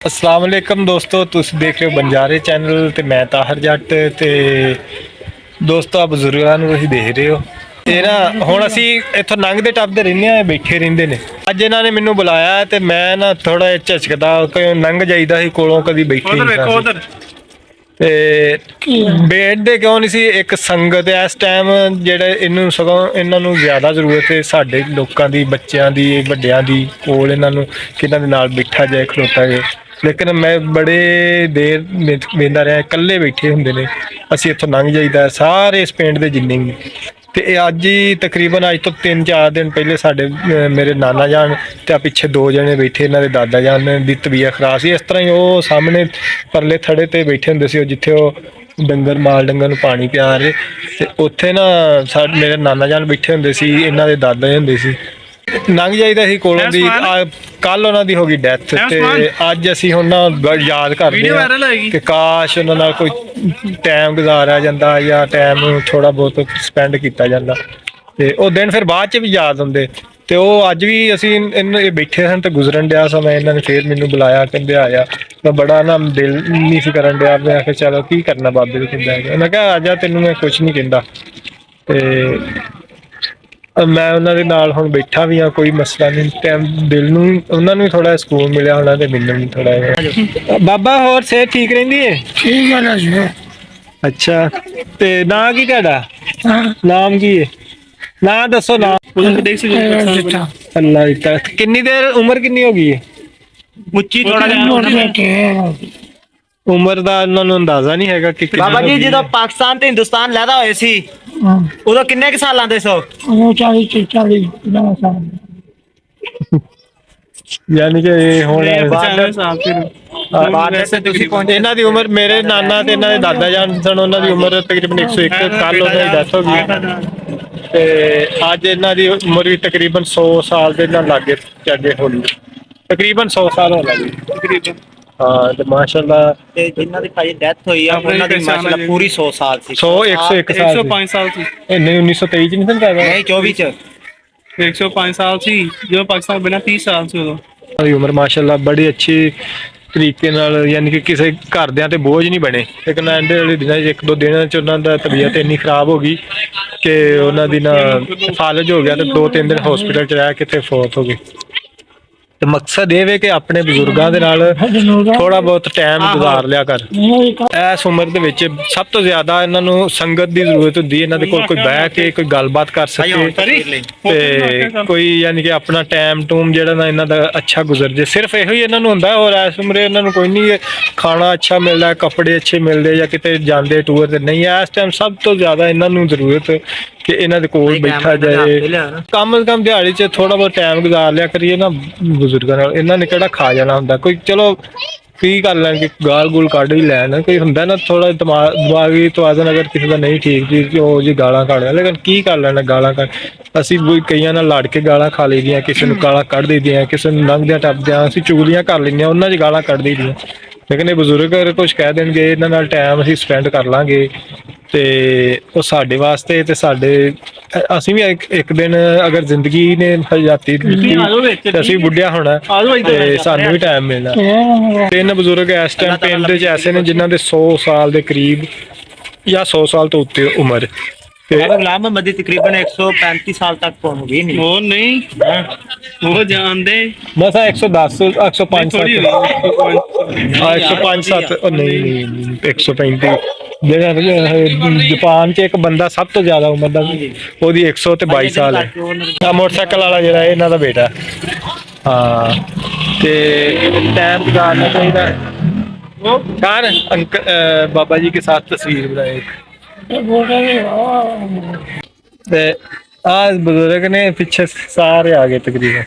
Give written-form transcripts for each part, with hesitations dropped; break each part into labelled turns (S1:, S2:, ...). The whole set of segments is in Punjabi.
S1: अस्सलाम वालेकुम दोस्तों, तुम देख रहे हो बंजारे चैनल ਤੇ ਮੈਂ ਤਾਹਰ ਜੱਟ ਤੇ ਦੋਸਤੋ ਆ ਬਜ਼ੁਰਗਾਂ ਨੂੰ ਤੁਸੀਂ ਦੇਖ ਰਹੇ ਹੋ। ਇਹ ਨਾ ਹੁਣ ਅਸੀਂ ਇੱਥੋਂ ਲੰਘਦੇ ਟੱਪਦੇ ਰਹਿੰਦੇ ਆ, ਬੈਠੇ ਰਹਿੰਦੇ ਨੇ। ਅੱਜ ਇਹਨਾਂ ਨੇ ਮੈਨੂੰ ਬੁਲਾਇਆ ਤੇ ਮੈਂ ਨਾ ਥੋੜਾ ਝਿਜਕਦਾ ਕਿ ਲੰਘ ਜਾਈਦਾ ਸੀ ਕੋਲੋਂ, ਕਦੀ ਬੈਠੇ
S2: ਉਧਰ ਵੇਖੋ ਉਧਰ
S1: ਤੇ ਬੈਠਦੇ ਕਿਉਂ ਨਹੀਂ ਸੀ। ਇੱਕ ਸੰਗਤ ਇਸ ਟਾਈਮ ਜਿਹੜੇ ਇਹਨੂੰ ਸਗੋਂ ਇਹਨਾਂ ਨੂੰ ਜ਼ਿਆਦਾ ਜ਼ਰੂਰਤ ਹੈ, ਸਾਡੇ ਲੋਕਾਂ ਦੀ, ਬੱਚਿਆਂ ਦੀ, ਵੱਡਿਆਂ ਦੀ ਕੋਲ ਇਹਨਾਂ ਨੂੰ ਕਿਹਨਾਂ ਦੇ ਨਾਲ ਬੈਠਾ ਜਾਏ, ਖਲੋਤਾ ਜਾਏ। ਲੇਕਿਨ ਮੈਂ ਬੜੇ ਦੇਰ ਵੇਂਦਾ ਰਿਹਾ, ਇਕੱਲੇ ਬੈਠੇ ਹੁੰਦੇ ਨੇ। ਅਸੀਂ ਇੱਥੋਂ ਲੰਘ ਜਾਈਦਾ ਸਾਰੇ ਇਸ ਪਿੰਡ ਦੇ ਜਿੰਨੇ ਵੀ। ਤੇ ਇਹ ਅੱਜ ਹੀ ਤਕਰੀਬਨ ਅੱਜ ਤੋਂ 3-4 ਦਿਨ ਪਹਿਲੇ ਸਾਡੇ ਮੇਰੇ ਨਾਨਾ ਜਾਨ ਤੇ ਆ ਪਿੱਛੇ 2 ਜਣੇ ਬੈਠੇ, ਇਹਨਾਂ ਦੇ ਦਾਦਾ ਜਾਨ ਦੀ ਤਬੀਅਤ ਖਰਾਬ ਸੀ। ਇਸ ਤਰ੍ਹਾਂ ਹੀ ਉਹ ਸਾਹਮਣੇ ਪਰਲੇ ਥੜੇ ਤੇ ਬੈਠੇ ਹੁੰਦੇ ਸੀ, ਉਹ ਜਿੱਥੇ ਉਹ ਡੰਗਰ ਮਾਲ ਡੰਗਰ ਨੂੰ ਪਾਣੀ ਪਿਆ ਰਹੇ। ਤੇ ਉੱਥੇ ਨਾ ਸਾਡੇ ਮੇਰੇ ਨਾਨਾ ਜਾਨ ਬੈਠੇ ਹੁੰਦੇ ਸੀ, ਇਹਨਾਂ ਦੇ ਦਾਦਾ ਹੁੰਦੇ ਸੀ। ਲੰਘ ਜਾਈਦਾ ਸੀ ਕੋਲੋਂ ਦੀ। ਕੱਲ ਉਹਨਾਂ ਦੀ ਹੋ ਗਈ ਡੈਥ ਤੇ ਅੱਜ ਅਸੀਂ ਹੁਣ ਨਾ ਯਾਦ ਕਰਦੇ ਹਾਂ ਕਿ ਕਾਸ਼ ਉਹਨਾਂ ਨਾਲ ਕੋਈ ਟਾਈਮ ਗੁਜ਼ਾਰਿਆ ਜਾਂਦਾ ਜਾਂ ਟਾਈਮ ਥੋੜਾ ਬਹੁਤ ਸਪੈਂਡ ਕੀਤਾ ਜਾਂਦਾ। ਤੇ ਉਹ ਦਿਨ ਫਿਰ ਬਾਅਦ ਚ ਵੀ ਯਾਦ ਹੁੰਦੇ। ਤੇ ਉਹ ਅੱਜ ਵੀ ਅਸੀਂ ਇਹ ਬੈਠੇ ਸਨ ਤੇ ਗੁਜ਼ਰਨ ਡਿਆ ਸਮਾਂ, ਇਹਨਾਂ ਨੇ ਫੇਰ ਮੈਨੂੰ ਬੁਲਾਇਆ, ਕਹਿੰਦੇ ਆਇਆ। ਮੈਂ ਬੜਾ ਨਾ ਦਿਲ ਨਹੀਂ ਸੀ ਕਰਨ ਡਿਆ। ਮੈਂ ਆਖਿਆ ਚਲੋ ਕੀ ਕਰਨਾ, ਬਾਬੇ ਨੂੰ ਕਹਿੰਦਾ ਹੈਗਾ। ਮੈਂ ਕਿਹਾ ਆ ਜਾ, ਤੈਨੂੰ ਮੈਂ ਕੁਛ ਨਹੀਂ ਕਹਿੰਦਾ। ਤੇ ਮੈਂ ਉਹਨਾਂ ਦੇ ਨਾਲ ਹੁਣ ਬੈਠਾ ਵੀ ਆ, ਕੋਈ ਮਸਲਾ ਨਹੀਂ। ਟਾਈਮ ਦਿਲ ਨੂੰ ਉਹਨਾਂ ਨੂੰ ਵੀ ਥੋੜਾ ਸਕੂਨ ਮਿਲਿਆ ਹੋਣਾ ਤੇ ਮੈਨੂੰ ਵੀ ਥੋੜਾ ਜਿਹਾ। ਬਾਬਾ ਹੋਰ ਸਿਹਤ ਠੀਕ ਰਹਿੰਦੀ ਹੈ?
S3: ਠੀਕ ਹੈ ਜੀ।
S1: ਅੱਛਾ, ਤੇ ਨਾਂ ਕੀ ਤੁਹਾਡਾ? ਨਾਮ ਕੀ ਹੈ? ਨਾਂ ਦੱਸੋ। ਨਾਮ ਅੱਲਾ ਦਿੱਤਾ। ਕਿੰਨੀ ਦੇਰ ਉਮਰ ਕਿੰਨੀ ਹੋ ਗਈ ਹੈ?
S2: ਮੁੱਚੀ ਥੋੜਾ ਜਿਹਾ
S1: ਉਮਰ ਦਾ ਉਹਨਾਂ ਨੂੰ ਅੰਦਾਜ਼ਾ ਨਹੀਂ ਹੈਗਾ ਕਿ
S4: ਬਾਬਾ ਜੀ ਜਦੋਂ ਪਾਕਿਸਤਾਨ ਤੇ ਹਿੰਦੁਸਤਾਨ ਲਹਿਦਾ ਹੋਏ ਸੀ ਉਦੋਂ ਕਿੰਨੇ ਕੁ ਸਾਲਾਂ ਦੇ ਸੋ?
S3: 40 ਸਾਲ।
S1: ਯਾਨੀ ਕਿ ਇਹ ਹੁਣ
S4: ਤੁਸੀਂ
S1: ਇਹਨਾਂ ਦੀ ਉਮਰ, ਮੇਰੇ ਨਾਨਾ ਤੇ ਇਹਨਾਂ ਦੇ ਦਾਦਾ ਜਾਨ ਸਨ, ਉਹਨਾਂ ਦੀ ਉਮਰ ਤਕਰੀਬਨ 101। ਕੱਲ ਉਹਨਾਂ ਦੀ ਡੈਥ ਹੋ ਗਈ ਤੇ ਅੱਜ ਇਹਨਾਂ ਦੀ ਉਮਰ ਵੀ ਤਕਰੀਬਨ 100 ਸਾਲ ਦੇ ਨਾਲ ਲਾਗੇ ਚੱਗੇ ਹੋਣੀ, ਤਕਰੀਬਨ 100 ਸਾਲ ਹੋਣ ਲੱਗੀ ਤਕਰੀਬਨ। ਹਾਂ ਤੇ ਮਾਸ਼ਾਅੱਲਾ
S4: ਤੇ ਜਿਨ੍ਹਾਂ ਦੀ ਭਾਈ ਡੈਥ ਹੋਈ ਆ ਉਹਨਾਂ ਦੀ ਮਾਸ਼ਾਅੱਲਾ ਪੂਰੀ 100 ਸਾਲ ਸੀ।
S1: 101 ਸਾਲ
S2: 105 ਸਾਲ ਸੀ।
S1: ਨਹੀਂ 1923 ਚ ਨਹੀਂ ਸੀ ਪੈਦਾ?
S4: ਨਹੀਂ 24 ਚ
S2: 105 ਸਾਲ ਸੀ ਜਦੋਂ ਪਾਕਿਸਤਾਨ ਬਣਾ। 30 ਸਾਲ ਸੀ ਉਦੋਂ
S1: ਦੀ ਉਮਰ। ਮਾਸ਼ਾਅੱਲਾ ਬੜੀ ਅੱਛੀ ਤਰੀਕੇ ਨਾਲ, ਯਾਨੀ ਕਿ ਕਿਸੇ ਘਰਦਿਆਂ ਤੇ ਬੋਝ ਨਹੀਂ ਬਣੇ। ਲੇਕਿਨ ਐਂਡ ਵਾਲੇ ਦਿਨਾਂ 'ਚ 1-2 ਦਿਨਾਂ 'ਚ ਉਹਨਾਂ ਦਾ ਤਬੀਅਤ ਇੰਨੀ ਖਰਾਬ ਹੋ ਗਈ ਕਿ ਉਹਨਾਂ ਦੀ ਨਾ ਫਾਲਜ ਹੋ ਗਿਆ ਤੇ 2-3 ਦਿਨ ਹਸਪੀਟਲ 'ਚ ਰਹਿ ਕੇ ਤੇ ਫੌਤ ਹੋ ਗਏ। ਤੇ ਮਕਸਦ ਇਹ ਵੇ ਕਿ ਆਪਣੇ ਬਜ਼ੁਰਗਾਂ ਦੇ ਨਾਲ ਥੋੜਾ ਬਹੁਤ ਟਾਈਮ ਗੁਜ਼ਾਰ ਲਿਆ ਕਰ। ਇਸ ਉਮਰ ਦੇ ਵਿੱਚ ਸਭ ਤੋਂ ਜ਼ਿਆਦਾ ਇਹਨਾਂ ਨੂੰ ਸੰਗਤ ਦੀ ਜ਼ਰੂਰਤ ਹੁੰਦੀ ਹੈ। ਇਹਨਾਂ ਦੇ ਕੋਲ ਕੋਈ ਬਹਿ ਕੇ ਕੋਈ ਗੱਲਬਾਤ ਕਰ ਸਕੇ ਤੇ ਕੋਈ ਯਾਨੀ ਕਿ ਆਪਣਾ ਟਾਈਮ ਟੂਮ ਜਿਹੜਾ ਨਾ ਇਹਨਾਂ ਦਾ ਅੱਛਾ ਗੁਜ਼ਰ ਜੇ। ਸਿਰਫ ਇਹੋ ਹੀ ਇਹਨਾਂ ਨੂੰ ਹੁੰਦਾ। ਔਰ ਇਸ ਉਮਰੇ ਇਹਨਾਂ ਨੂੰ ਕੋਈ ਨਹੀਂ ਖਾਣਾ ਅੱਛਾ ਮਿਲਦਾ, ਕੱਪੜੇ ਅੱਛੇ ਮਿਲਦੇ ਜਾਂ ਕਿਤੇ ਜਾਂਦੇ ਟੂਰ ਤੇ ਨਹੀਂ। ਇਸ ਟਾਈਮ ਸਭ ਤੋਂ ਜ਼ਿਆਦਾ ਇਹਨਾਂ ਨੂੰ ਜ਼ਰੂਰਤ ਕਿ ਇਹਨਾਂ ਦੇ ਕੋਲ ਬੈਠਾ ਜਾਏ। ਕਮ ਕਮ ਦਿਹਾੜੀ 'ਚ ਥੋੜਾ ਬਹੁਤ ਟਾਈਮ ਗੁਜ਼ਾਰ ਲਿਆ ਕਰੀਏ ਨਾ ਬਜ਼ੁਰਗਾਂ ਨਾਲ। ਇਹਨਾਂ ਨੇ ਕਿਹੜਾ ਖਾ ਜਾਣਾ ਹੁੰਦਾ। ਕੋਈ ਚਲੋ ਕੀ ਕਰ ਲੈਣਗੇ, ਗਾਲ ਗੂਲ ਕੱਢ ਹੀ ਲੈਣ। ਕੋਈ ਹੁੰਦਾ ਨਾ ਥੋੜਾ ਦਿਮਾਗੀ ਤਵਾਜ਼ਨ ਅਗਰ ਕਿਸੇ ਦਾ ਨਹੀਂ ਠੀਕ ਜੀ, ਉਹ ਜੀ ਗਾਲਾਂ ਕੱਢ ਲਿਆ। ਲੇਕਿਨ ਕੀ ਕਰ ਲੈਣਾ ਗਾਲਾਂ ਕੱਢ। ਅਸੀਂ ਕਈਆਂ ਨਾਲ ਲੜ ਕੇ ਗਾਲਾਂ ਖਾ ਲਈਆਂ, ਕਿਸੇ ਨੂੰ ਗਾਲਾਂ ਕੱਢ ਦਈਦੀਆਂ, ਕਿਸੇ ਨੂੰ ਲੰਘਦਿਆਂ ਟੱਪਦਿਆਂ ਅਸੀਂ ਚੁਗਲੀਆਂ ਕਰ ਲੈਂਦੇ ਹਾਂ, ਉਹਨਾਂ 'ਚ ਗਾਲਾਂ ਕੱਢ ਦਈਦੀਆਂ। ਲੇਕਿਨ ਇਹ ਬਜ਼ੁਰਗ ਅਗਰ ਕੁਛ ਕਹਿ ਦੇਣਗੇ, ਇਹਨਾਂ ਨਾਲ ਟਾਈਮ ਅਸੀਂ ਸਪੈਂਡ ਕਰ ਲਾਂਗੇ ਤੇ ਉਹ ਸਾਡੇ ਵਾਸਤੇ ਤੇ ਸਾਡੇ ਅਸੀਂ ਵੀ ਇੱਕ ਦਿਨ ਅਗਰ ਜ਼ਿੰਦਗੀ ਨੇ ਹਯਾਤੀ ਦਿੱਤੀ ਤੇ ਅਸੀਂ ਬੁੱਢਿਆ ਹੋਣਾ ਤੇ ਸਾਨੂੰ ਵੀ ਟਾਈਮ ਮਿਲਣਾ। 3 ਬਜ਼ੁਰਗ ਇਸ ਟਾਈਮ ਪਿੰਡ 'ਚ ਐਸੇ ਨੇ ਜਿਨ੍ਹਾਂ ਦੇ 100 ਸਾਲ ਦੇ ਕਰੀਬ ਜਾਂ 100 ਸਾਲ ਤੋਂ ਉੱਤੇ ਉਮਰ।
S4: ਗੁਲਾਮ ਮੁਹੰਮਦ ਦੀ ਤਕਰੀਬਨ 135 ਸਾਲ ਤੱਕ ਪਹੁੰਚ ਗਈ। ਨਹੀਂ
S2: ਉਹ ਨਹੀਂ ਉਹ ਜਾਣਦੇ
S1: ਬਸ 110 105 105 ਨਹੀਂ 135। ਜਿਹੜਾ ਜਾਪਾਨ 'ਚ ਇੱਕ ਬੰਦਾ ਸਭ ਤੋਂ ਜ਼ਿਆਦਾ ਉਮਰ ਦਾ, ਉਹਦੀ 122 ਸਾਲ ਹੈ। ਮੋਟਰਸਾਈਕਲ ਵਾਲਾ ਜਿਹੜਾ ਇਹਨਾਂ ਦਾ ਬੇਟਾ। ਹਾਂ ਤੇ ਟਾਈਮ ਗੁਜ਼ਾਰਨਾ ਚਾਹੀਦਾ। यार बाबा जी के साथ तस्वीर बनाए। आज बुजुर्ग ने पीछे सारे आ गए तकरीबन।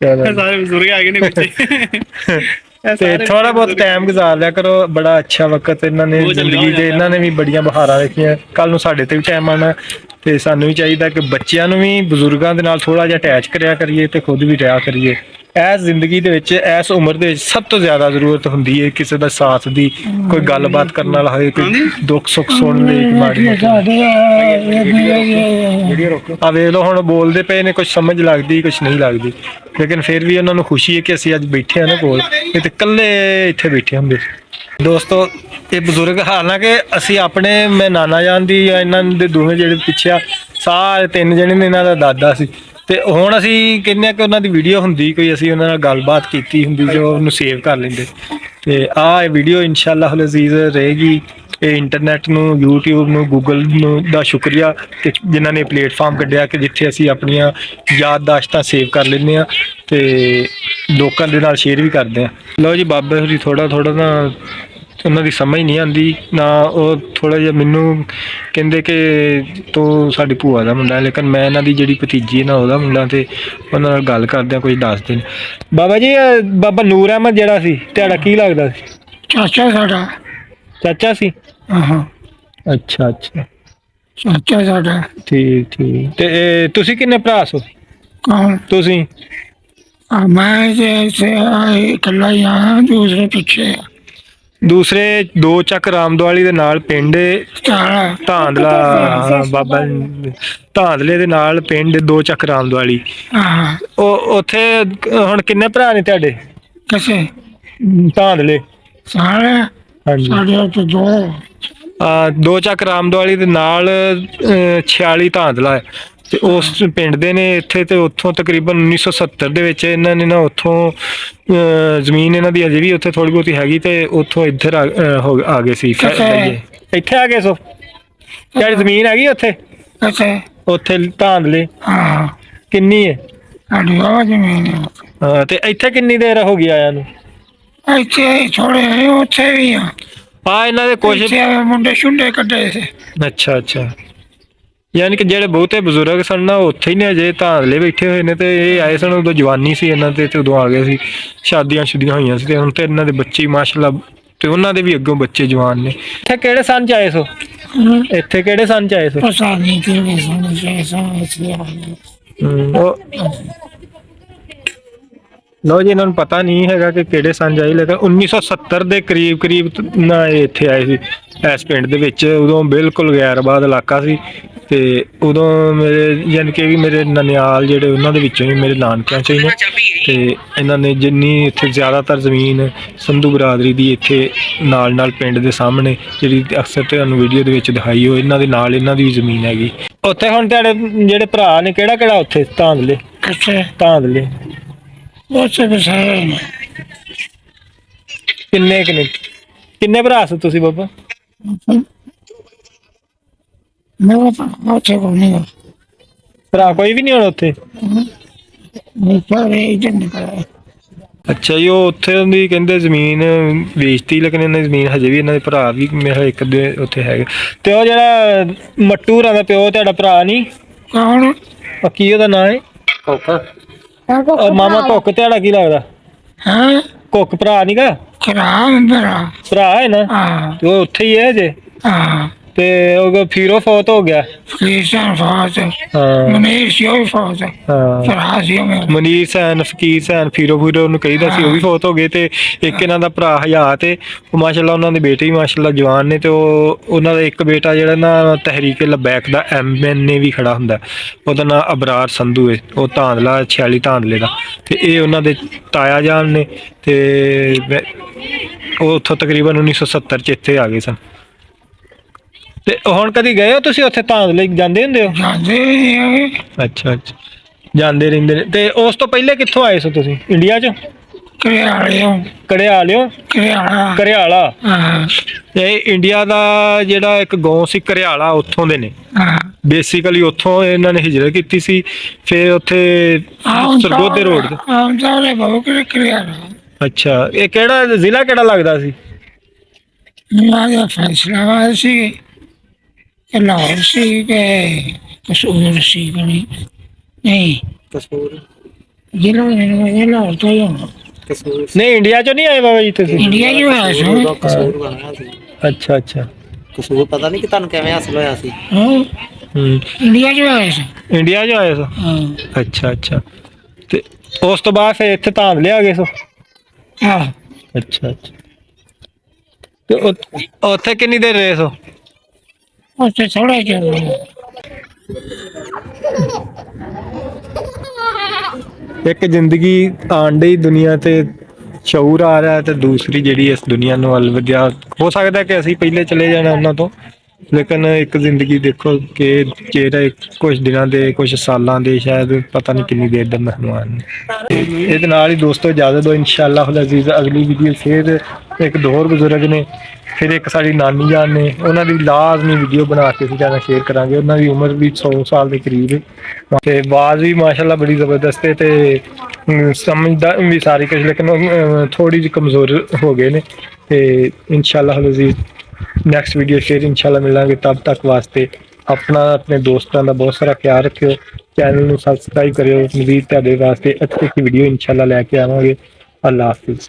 S2: सारे बुजुर्ग आ गए ने पीछे।
S1: ਤੇ ਥੋੜਾ ਬਹੁਤ ਟਾਈਮ ਗੁਜ਼ਾਰ ਲਿਆ ਕਰੋ। ਬੜਾ ਅੱਛਾ ਵਕਤ ਇਹਨਾਂ ਨੇ ਜ਼ਿੰਦਗੀ ਦੇ, ਇਹਨਾਂ ਨੇ ਵੀ ਬੜੀਆਂ ਬਹਾਰਾਂ ਵੇਖੀਆਂ। ਕੱਲ ਨੂੰ ਸਾਡੇ ਤੇ ਵੀ ਟਾਈਮ ਆਉਣਾ ਤੇ ਸਾਨੂੰ ਵੀ ਚਾਹੀਦਾ ਕਿ ਬੱਚਿਆਂ ਨੂੰ ਵੀ ਬਜ਼ੁਰਗਾਂ ਦੇ ਨਾਲ ਥੋੜਾ ਜਿਹਾ ਅਟੈਚ ਕਰਿਆ ਕਰੀਏ ਤੇ ਖੁਦ ਵੀ ਰਿਹਾ ਕਰੀਏ। ਇਸ ਜ਼ਿੰਦਗੀ ਦੇ ਵਿੱਚ ਇਸ ਉਮਰ ਦੇ ਵਿੱਚ ਸਭ ਤੋਂ ਜ਼ਿਆਦਾ ਜ਼ਰੂਰਤ ਹੁੰਦੀ ਹੈ ਕਿਸੇ ਦਾ ਸਾਥ ਦੀ, ਕੋਈ ਗੱਲਬਾਤ ਕਰਨ ਵਾਲਾ ਹੋਏ, ਕੋਈ ਦੁੱਖ ਸੁੱਖ ਸੁਣਨ ਲਈ, ਕੋਈ ਮਾੜੀ ਮੋਟੀ। ਆ ਵੇਖ ਲਓ ਹੁਣ ਬੋਲਦੇ ਪਏ ਨੇ, ਕੁਝ ਸਮਝ ਲੱਗਦੀ ਕੁਝ ਨਹੀਂ ਲੱਗਦੀ, ਲੇਕਿਨ ਫਿਰ ਵੀ ਉਹਨਾਂ ਨੂੰ ਖੁਸ਼ੀ ਹੈ ਕਿ ਅਸੀਂ ਅੱਜ ਬੈਠੇ ਹਾਂ ਨਾ ਕੋਲ, ਇਹ ਤੇ ਇਕੱਲੇ ਇੱਥੇ ਬੈਠੇ ਹੁੰਦੇ। ਦੋਸਤੋ ਇਹ ਬਜ਼ੁਰਗ, ਹਾਲਾਂਕਿ ਅਸੀਂ ਆਪਣੇ ਮੈਂ ਨਾਨਾ ਜਾਨ ਦੀ ਜਾਂ ਇਹਨਾਂ ਦੇ ਦੋਵੇਂ ਜਿਹੜੇ ਪਿੱਛੇ ਆ ਸਾਰੇ ਤਿੰਨ ਜਣੇ ਨੇ, ਇਹਨਾਂ ਦਾ ਦਾਦਾ ਸੀ, ਤੇ ਹੁਣ ਅਸੀਂ ਕਹਿੰਦੇ ਆ ਕਿ ਉਹਨਾਂ ਦੀ ਵੀਡੀਓ ਹੁੰਦੀ ਕੋਈ, ਅਸੀਂ ਉਹਨਾਂ ਨਾਲ ਗੱਲਬਾਤ ਕੀਤੀ ਹੁੰਦੀ ਜੋ ਉਹਨੂੰ ਸੇਵ ਕਰ ਲੈਂਦੇ। ਤੇ ਆਹ ਵੀਡੀਓ ਇਨਸ਼ਾਅੱਲਾਹ ਅਜ਼ੀਜ਼ ਰਹੇਗੀ। ਇਹ ਇੰਟਰਨੈਟ ਨੂੰ, YouTube ਨੂੰ, Google ਨੂੰ ਦਾ ਸ਼ੁਕਰੀਆ ਕਿ ਜਿਨ੍ਹਾਂ ਨੇ ਪਲੇਟਫਾਰਮ ਕੱਢਿਆ ਕਿ ਜਿੱਥੇ ਅਸੀਂ ਆਪਣੀਆਂ ਯਾਦਦਾਸ਼ਤਾਂ ਸੇਵ ਕਰ ਲੈਂਦੇ ਆ ਤੇ ਲੋਕਾਂ ਦੇ ਨਾਲ ਸ਼ੇਅਰ ਵੀ ਕਰਦੇ ਆ। ਲਓ ਜੀ, ਬਾਬੇ ਹੋਰੀ ਥੋੜਾ ਨਾ ਉਹਨਾਂ ਦੀ ਸਮਝ ਨਹੀਂ ਆਉਂਦੀ ਨਾ, ਉਹ ਥੋੜਾ ਜਿਹਾ ਮੈਨੂੰ ਕਹਿੰਦੇ ਕਿ ਤੂੰ ਸਾਡੀ ਭੂਆ ਦਾ ਮੁੰਡਾ, ਲੇਕਿਨ ਮੈਂ ਇਹਨਾਂ ਦੀ ਜਿਹੜੀ ਭਤੀਜੀ ਨਾ ਉਹਦਾ ਮੁੰਡਾ, ਤੇ ਉਹਨਾਂ ਨਾਲ ਗੱਲ ਕਰਦੇ ਆ, ਕੁਝ ਦੱਸਦੇ ਨੇ। ਬਾਬਾ ਜੀ, ਬਾਬਾ ਨੂਰ ਅਹਿਮਦ ਜਿਹੜਾ ਸੀ ਤੁਹਾਡਾ ਕੀ ਲੱਗਦਾ ਸੀ?
S3: ਚਾਚਾ ਸਾਡਾ।
S1: ਚਾਚਾ ਸੀ?
S3: ਹਾਂ।
S1: ਅੱਛਾ
S3: ਚਾਚਾ ਸਾਡਾ।
S1: ਠੀਕ। ਤੇ ਤੁਸੀਂ ਕਿੰਨੇ ਭਰਾ ਸੋ?
S3: ਕੌਣ?
S1: ਤੁਸੀਂ?
S3: ਮੈਂ ਤੇ ਇਕੱਲਾ ਹੀ ਆ, ਦੂਸਰੇ ਪਿੱਛੇ ਆ।
S1: ਦੂਸਰੇ ਦੋ ਚੱਕ ਰਾਮਦਵਾਲੀ ਦੇ ਨਾਲ ਪਿੰਡ ਧਾਂਦਲਾ, ਬਾਬਾ ਧਾਂਦਲੇ ਦੇ ਨਾਲ ਪਿੰਡ ਦੋ ਚੱਕ ਰਾਮਦਵਾਲੀ।
S3: ਹਾਂ।
S1: ਉਹ ਉੱਥੇ ਹੁਣ ਕਿੰਨੇ ਭਰਾ ਨੇ ਤੁਹਾਡੇ?
S3: ਕਿਸੇ
S1: ਧਾਂਦਲੇ
S3: ਸਾਰੇ?
S1: ਹਾਂਜੀ,
S3: ਸਾਡੇ ਤੇ
S1: ਦੋ ਚੱਕ ਰਾਮਦਵਾਲੀ ਦੇ ਨਾਲ 46 ਧਾਂਦਲਾ ਹੈ, ਤੇ ਉਸ ਪਿੰਡ ਦੇ ਨੇ ਇੱਥੇ। ਤੇ ਉੱਥੋਂ ਤਕਰੀਬਨ 1970 ਦੇ ਵਿੱਚ ਇਹਨਾਂ ਨੇ ਨਾ ਉੱਥੋਂ ਜ਼ਮੀਨ ਇਹਨਾਂ ਦੀ ਅਜੇ ਵੀ ਉੱਥੇ ਥੋੜੀ ਬਹੁਤੀ ਹੈਗੀ, ਤੇ ਉੱਥੋਂ ਇੱਧਰ ਆ ਗਏ ਸੀ, ਇੱਥੇ ਆ ਗਏ। ਸੋ ਤੁਹਾਡੀ ਜ਼ਮੀਨ ਹੈਗੀ ਉੱਥੇ? ਉੱਥੇ ਧਾਂਦਲੇ?
S3: ਹਾਂ।
S1: ਕਿੰਨੀ ਹੈ?
S3: ਸਾਡੀ ਉਹ ਜ਼ਮੀਨ ਹੈ।
S1: ਹਾਂ, ਤੇ ਇੱਥੇ ਕਿੰਨੀ ਦੇਰ ਹੋ ਗਈ ਆਇਆ ਨੂੰ?
S3: ਇੱਥੇ ਥੋੜੇ ਹੈ, ਉੱਥੇ ਵੀ ਆ।
S1: ਇਹਨਾਂ ਦੇ ਕੁਛ
S3: ਮੁੰਡੇ ਸ਼ੁੰਡੇ ਕੱਢੇ ਸੀ।
S1: ਅੱਛਾ। ਯਾਨੀ ਕਿ ਜਿਹੜੇ ਬਹੁਤੇ ਬਜ਼ੁਰਗ ਸਨ ਨਾ ਉੱਥੇ ਹੀ ਨੇ, ਅਜੇ ਧਾਂਦਲੇ ਬੈਠੇ ਹੋਏ ਨੇ, ਤੇ ਇਹ ਆਏ ਸਨ ਉਦੋਂ ਜਵਾਨੀ ਸੀ ਇਹਨਾਂ ਤੇ ਉਦੋਂ ਆ ਗਏ ਸੀ, ਸ਼ਾਦੀਆਂ ਹੋਈਆਂ ਸੀ, ਤੇ ਹੁਣ ਤੇ ਇਹਨਾਂ ਦੇ ਬੱਚੇ ਮਾਸ਼ਾਅੱਲਾ, ਤੇ ਉਹਨਾਂ ਦੇ ਵੀ ਅੱਗੋਂ ਬੱਚੇ ਜਵਾਨ ਨੇ। ਇੱਥੇ ਕਿਹੜੇ ਸੰਨ ਚ ਆਏ ਸੋ? ਇੱਥੇ ਕਿਹੜੇ ਸੰਨ ਚ ਆਏ ਸੋ?
S3: ਪਤਾ ਨਹੀਂ ਕਿਹੜੇ ਸੰਨ ਚ ਆਏ ਸੋ।
S1: ਲੋ ਜੀ, ਇਹਨਾਂ ਨੂੰ ਪਤਾ ਨਹੀਂ ਹੈਗਾ ਕਿ ਕਿਹੜੇ ਸੰਨ ਚ ਆਏ, ਲੇਕਿਨ 1970 ਦੇ ਕਰੀਬ ਨਾ ਇਹ ਇੱਥੇ ਆਏ ਸੀ ਇਸ ਪਿੰਡ ਦੇ ਵਿੱਚ। ਉਦੋਂ ਬਿਲਕੁਲ ਗੈਰਆਬਾਦ ਇਲਾਕਾ ਸੀ, ਤੇ ਉਦੋਂ ਮੇਰੇ ਯਾਨੀ ਕਿ ਵੀ ਮੇਰੇ ਨਨਿਆਲ ਜਿਹੜੇ ਉਹਨਾਂ ਦੇ ਵਿੱਚੋਂ ਹੀ ਮੇਰੇ ਨਾਨਕਿਆਂ ਚੋਂ ਹੀ ਨੇ, ਤੇ ਇਹਨਾਂ ਨੇ ਜਿੰਨੀ ਇੱਥੇ ਜ਼ਿਆਦਾਤਰ ਜ਼ਮੀਨ ਸੰਧੂ ਬਰਾਦਰੀ ਦੀ ਇੱਥੇ ਨਾਲ ਪਿੰਡ ਦੇ ਸਾਹਮਣੇ ਜਿਹੜੀ ਅਕਸਰ ਤੁਹਾਨੂੰ ਵੀਡੀਓ ਦੇ ਵਿੱਚ ਦਿਖਾਈ ਹੋ, ਇਹਨਾਂ ਦੇ ਨਾਲ ਇਹਨਾਂ ਦੀ ਵੀ ਜ਼ਮੀਨ ਹੈਗੀ ਉੱਥੇ। ਹੁਣ ਤੁਹਾਡੇ ਜਿਹੜੇ ਭਰਾ ਨੇ ਕਿਹੜਾ ਉੱਥੇ ਧਾਂਦਲੇ? ਧਾਂਦਲੇ
S3: ਉੱਥੇ ਬਸਾਏ ਨੇ।
S1: ਕਿੰਨੇ ਭਰਾ ਸੀ ਤੁਸੀਂ ਬਾਬਾ?
S3: ਮੇਰਾ ਭਰਾ ਉੱਥੇ ਕੋਈ ਨਹੀਂ।
S1: ਭਰਾ ਕੋਈ ਵੀ ਨਹੀਂ ਹੁਣ ਉੱਥੇ? ਅੱਛਾ ਜੀ, ਉਹ ਉੱਥੇ ਦੀ ਕਹਿੰਦੇ ਜ਼ਮੀਨ ਵੇਚਤੀ, ਲੇਕਿਨ ਇਹਨਾਂ ਦੀ ਜ਼ਮੀਨ ਹਜੇ ਵੀ ਇਹਨਾਂ ਦੇ ਭਰਾ ਵੀ ਮੇਰੇ ਇੱਕ ਦੇ ਉੱਥੇ ਹੈਗੇ। ਤੇ ਉਹ ਜਿਹੜਾ ਮੱਟੂ ਹੋਰਾਂ ਦਾ ਪਿਓ ਤੁਹਾਡਾ ਭਰਾ ਨਹੀਂ?
S3: ਕੌਣ?
S1: ਕੀ ਉਹਦਾ ਨਾਂ ਹੈ? ਮਾਮਾ ਕੁੱਕ ਤੁਹਾਡਾ ਕੀ ਲੱਗਦਾ?
S3: ਹਾਂ,
S1: ਕੁੱਕ ਭਰਾ ਨੀ ਗਾ? ਭਰਾ ਹੈ ਨਾ? ਤੇ ਉਹ ਉੱਥੇ ਹੀ ਹੈ ਜੇ? ਤੇ ਉਹ ਫੀਰੋ ਫੌਤ ਹੋ ਗਿਆ। ਮਨੀਰ ਸੈਨ, ਫਕੀਰ ਸੈਨ, ਫੀਰੋ ਨੂੰ ਕਹੀਦਾ ਸੀ, ਉਹ ਵੀ ਫੌਤ ਹੋ ਗਏ। ਤੇ ਇੱਕ ਇਹਨਾਂ ਦਾ ਭਰਾ ਹਯਾਤ ਹੈ, ਉਹ ਮਾਸ਼ਾਅੱਲਾ ਉਹਨਾਂ ਦੇ ਬੇਟੇ ਵੀ ਮਾਸ਼ਾਅੱਲਾ ਜਵਾਨ ਨੇ, ਤੇ ਉਹਨਾਂ ਦਾ ਇੱਕ ਬੇਟਾ ਜਿਹੜਾ ਨਾ ਤਹਿਰੀਕ ਲਬੈਕ ਦਾ MNA ਵੀ ਖੜਾ ਹੁੰਦਾ, ਉਹਦਾ ਨਾਂ ਅਬਰਾਰ ਸੰਧੂ ਹੈ, ਉਹ ਧਾਂਦਲਾ 46 ਧਾਂਦਲੇ ਦਾ। ਤੇ ਇਹ ਉਹਨਾਂ ਦੇ ਤਾਇਆ ਜਾਨ ਨੇ, ਤੇ ਉਹ ਉੱਥੋਂ ਤਕਰੀਬਨ 1970 ਚ ਇੱਥੇ ਆ ਗਏ ਸਨ। ਤੇ ਹੁਣ ਕਦੀ ਗਏ ਹੋ ਤੁਸੀਂ ਉੱਥੇ ਧਾਂਦਲੇ? ਜਾਂਦੇ ਹੁੰਦੇ ਹੋ? ਅੱਛਾ, ਜਾਂਦੇ ਰਹਿੰਦੇ ਨੇ। ਤੇ ਉਸ ਤੋਂ ਪਹਿਲੇ ਕਿੱਥੋਂ ਆਏ ਸੋ ਤੁਸੀਂ? ਇੰਡੀਆ ਚ? ਘਰਿਆਲਾ। ਤੇ ਇੰਡੀਆ ਦਾ ਜਿਹੜਾ ਇੱਕ ਗਾਉਂ ਸੀ ਘਰਿਆਲਾ, ਉੱਥੋਂ ਦੇ ਨੇ ਬੇਸਿਕਲੀ। ਉੱਥੋਂ ਇਹਨਾਂ ਨੇ ਹਿਜਰਤ ਕੀਤੀ ਸੀ, ਫਿਰ ਉੱਥੇ ਸਰਗੋਧੇ ਰੋਡ ਤੇ। ਅੱਛਾ, ਇਹ ਕਿਹੜਾ ਜ਼ਿਲ੍ਹਾ ਕਿਹੜਾ ਲੱਗਦਾ ਸੀ?
S3: ਫੈਸਲਾਬਾਦ ਸੀ, ਲਾਹੌਰ ਸੀ ਕਿ ਕਸੂਰ ਸੀ? ਨਹੀਂ, ਕਸੂਰ ਜ਼ਿਲ੍ਹਾ ਲਾਹੌਰ ਤੋਂ ਹੀ ਹੋਣਾ।
S1: ਨਹੀਂ, ਇੰਡੀਆ ਚੋਂ ਨਹੀਂ ਆਏ ਬਾਬਾ ਜੀ ਤੁਸੀਂ?
S3: ਇੰਡੀਆ ਚ ਹੋਇਆ ਸੀ।
S5: ਕਸੂਰ ਬਣਿਆ ਸੀ।
S1: ਅੱਛਾ।
S5: ਕਸੂਰ ਪਤਾ ਨਹੀਂ ਕਿ ਤੁਹਾਨੂੰ ਕਿਵੇਂ ਹਾਸਲ ਹੋਇਆ ਸੀ?
S3: ਇੰਡੀਆ ਚ ਹੋਇਆ ਸੀ।
S1: ਇੰਡੀਆ ਚ ਆਏ ਸੋ? ਅੱਛਾ। ਤੇ ਉਸ ਤੋਂ ਬਾਅਦ ਫਿਰ ਇੱਥੇ ਧਾਮ ਲਿਆ ਗਏ ਸੋ
S3: ਆਹ
S1: ਅੱਛਾ ਅੱਛਾ ਤੇ ਉੱਥੇ ਕਿੰਨੀ ਦੇਰ ਰਹੇ ਸੋ
S3: ਉੱਥੇ ਥੋੜਾ ਜਿਹਾ
S1: ਇੱਕ ਜ਼ਿੰਦਗੀ ਆਉਣ ਡਈ ਦੁਨੀਆ ਤੇ ਸ਼ਊਰ ਆ ਰਿਹਾ ਤੇ ਦੂਸਰੀ ਜਿਹੜੀ ਇਸ ਦੁਨੀਆ ਨੂੰ ਵੱਲ ਵਧਿਆ ਹੋ ਸਕਦਾ ਕਿ ਅਸੀਂ ਪਹਿਲੇ ਚਲੇ ਜਾਣਾ ਉਹਨਾਂ ਤੋਂ ਲੇਕਿਨ ਇੱਕ ਜ਼ਿੰਦਗੀ ਦੇਖੋ ਕਿ ਜਿਹੜਾ ਕੁਝ ਦਿਨਾਂ ਦੇ ਕੁਝ ਸਾਲਾਂ ਦੇ ਸ਼ਾਇਦ ਪਤਾ ਨਹੀਂ ਕਿੰਨੀ ਦੇਰ ਦਾ ਮਹਿਮਾਨ ਇਹਦੇ ਨਾਲ ਹੀ ਦੋਸਤੋ ਇਜਾਜ਼ਤ ਦਿਓ ਇਨਸ਼ਾਅੱਲਾ ਅਜ਼ੀਜ਼ ਅਗਲੀ ਵੀਡੀਓ ਫਿਰ ਇੱਕ ਦੋ ਹੋਰ ਬਜ਼ੁਰਗ ਨੇ ਫਿਰ ਇੱਕ ਸਾਡੀ ਨਾਨੀ ਜਾਨ ਨੇ ਉਹਨਾਂ ਦੀ ਲਾਜ਼ਮੀ ਵੀਡੀਓ ਬਣਾ ਕੇ ਅਸੀਂ ਜ਼ਿਆਦਾ ਸ਼ੇਅਰ ਕਰਾਂਗੇ ਉਹਨਾਂ ਦੀ ਉਮਰ ਵੀ 100 ਸਾਲ ਦੇ ਕਰੀਬ ਹੈ ਤੇ ਆਵਾਜ਼ ਵੀ ਮਾਸ਼ਾਅੱਲਾ ਬੜੀ ਜ਼ਬਰਦਸਤ ਹੈ ਤੇ ਸਮਝਦਾ ਵੀ ਸਾਰੀ ਕੁਝ ਲੇਕਿਨ ਥੋੜੀ ਜਿਹੀ ਕਮਜ਼ੋਰ ਹੋ ਗਏ ਨੇ ਤੇ ਇਨਸ਼ਾਅੱਲਾ ਅਜ਼ੀਜ਼ ਨੈਕਸਟ ਵੀਡੀਓ ਫਿਰ ਇਨਸ਼ਾਅੱਲਾ ਮਿਲਾਂਗੇ ਤਬ ਤੱਕ ਵਾਸਤੇ ਆਪਣਾ ਆਪਣੇ ਦੋਸਤਾਂ ਦਾ ਬਹੁਤ ਸਾਰਾ ਖਿਆਲ ਰੱਖਿਓ ਚੈਨਲ ਨੂੰ ਸਬਸਕ੍ਰਾਈਬ ਕਰਿਓ ਮਜ਼ੀਦ ਤੁਹਾਡੇ ਵਾਸਤੇ ਅੱਛੀ ਵੀਡੀਓ ਇਨਸ਼ਾਅੱਲਾ ਲੈ ਕੇ ਆਵਾਂਗੇ ਅੱਲਾ ਹਾਫਿਜ਼